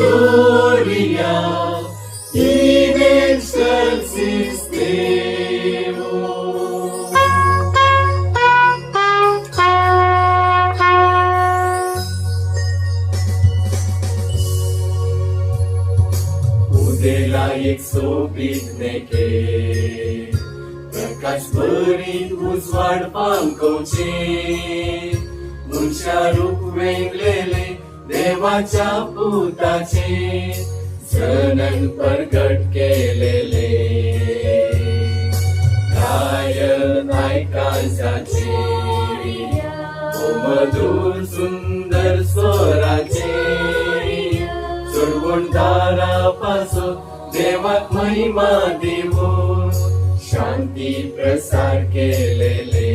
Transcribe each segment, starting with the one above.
gloria in excelsis Deo. उदेला एक सोबीत नेके प्रकाश भरीत उजवाड पांकोचे मनशा रूप वेगलेले देवाच्या पुताचे जनन प्रगट केलेले गायन ऐकायचे मधुर सुंदर स्वराचे चढवणदारापासून देवात महिमा देऊन शांती प्रसार केलेले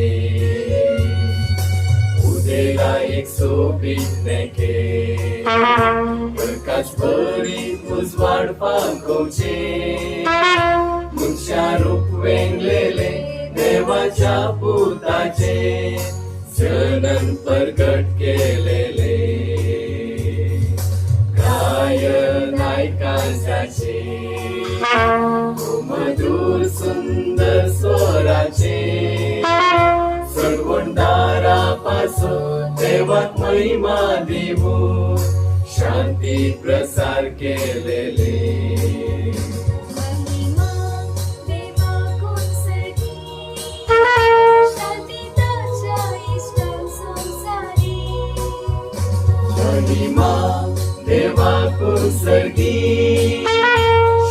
उदेला एक सोबीत नेके प्रकाश भरीत उजवाड पांकोचे मनशा रूप वेगलेले देवाच्या पुताचे जनन प्रगट केलेले गायन ऐकायचे मधुर सुंदर स्वराचे चढवणदारापासून देवात महिमा देऊन शांती प्रसार केलेले महिमा देवाकून सर्गी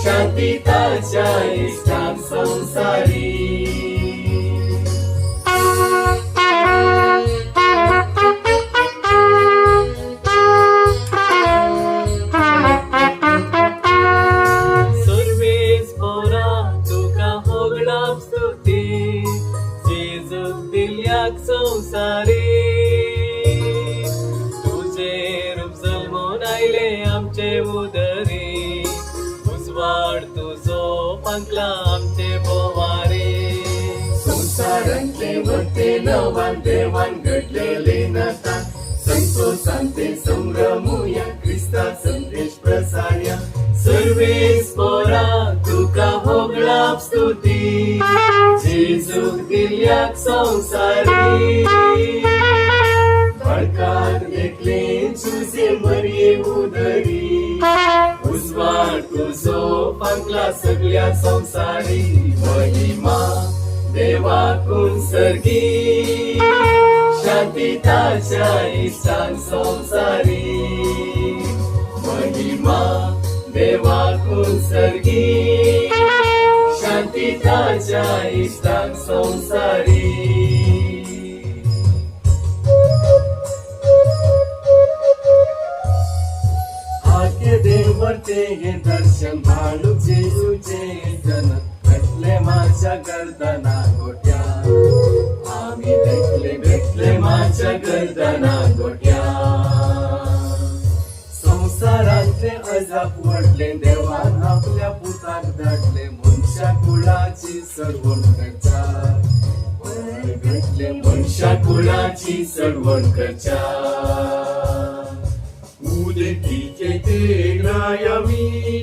शांती ताच्या इष्टां संसारी सर्वेस पोरा तुका होगडाप स्तुती जेजूक दिल्याक संसारी आमचे उदरी उजवाड तुझो पंकला आमचे बोवारे संसारांतले वरते नवान देवान घडलेले नाता संतोषांते संभ्रमुया क्रिस्ता संदेश प्रसार्या सर्वेस पोरा तुका होगडाप स्तुती जेजूक दिल्याक संसारी बाळकाक देखले तुझे मरिये उदरी उजवाड तुझो पंकला सगळ्या संसारी महिमा देवाकून सर्गी शांती ताच्या इष्टां संसारी महिमा देवाकून सर्गी शांती ताच्या इष्टां संसारी देवते हे दर्शन भालू जेजूचे जन भेटले माझ्या गर्दना गोट्या आम्ही भेटले माझ्या गर्दना गोट्या संसारातले अजाप वडले देवान आपल्या पुताक धाडले मनशा कुळाची सडवण करच्या भेटले मनशा कुळाची सडवण करच्या उदेतीचे ते ग्रायामी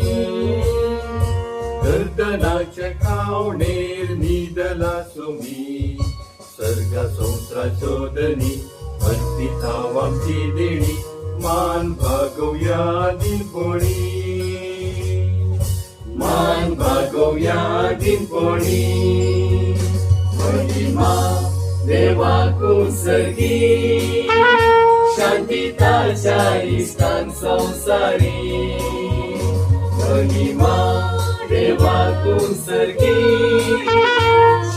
गर्दनाच्या खावणेर निदला सोमी सर्गा संसारा चोदनी भक्ती थाव आमची देणी मान भागवया दिनपणी मान भागवया दिनपणी महिमा देवाकून सर्गी शांती ताच्या इष्टां संसारी महिमा देवाकून सर्गी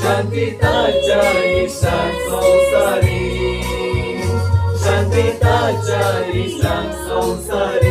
शांती ताच्या इष्टां संसारी शांती ताच्या इष्टां संसारी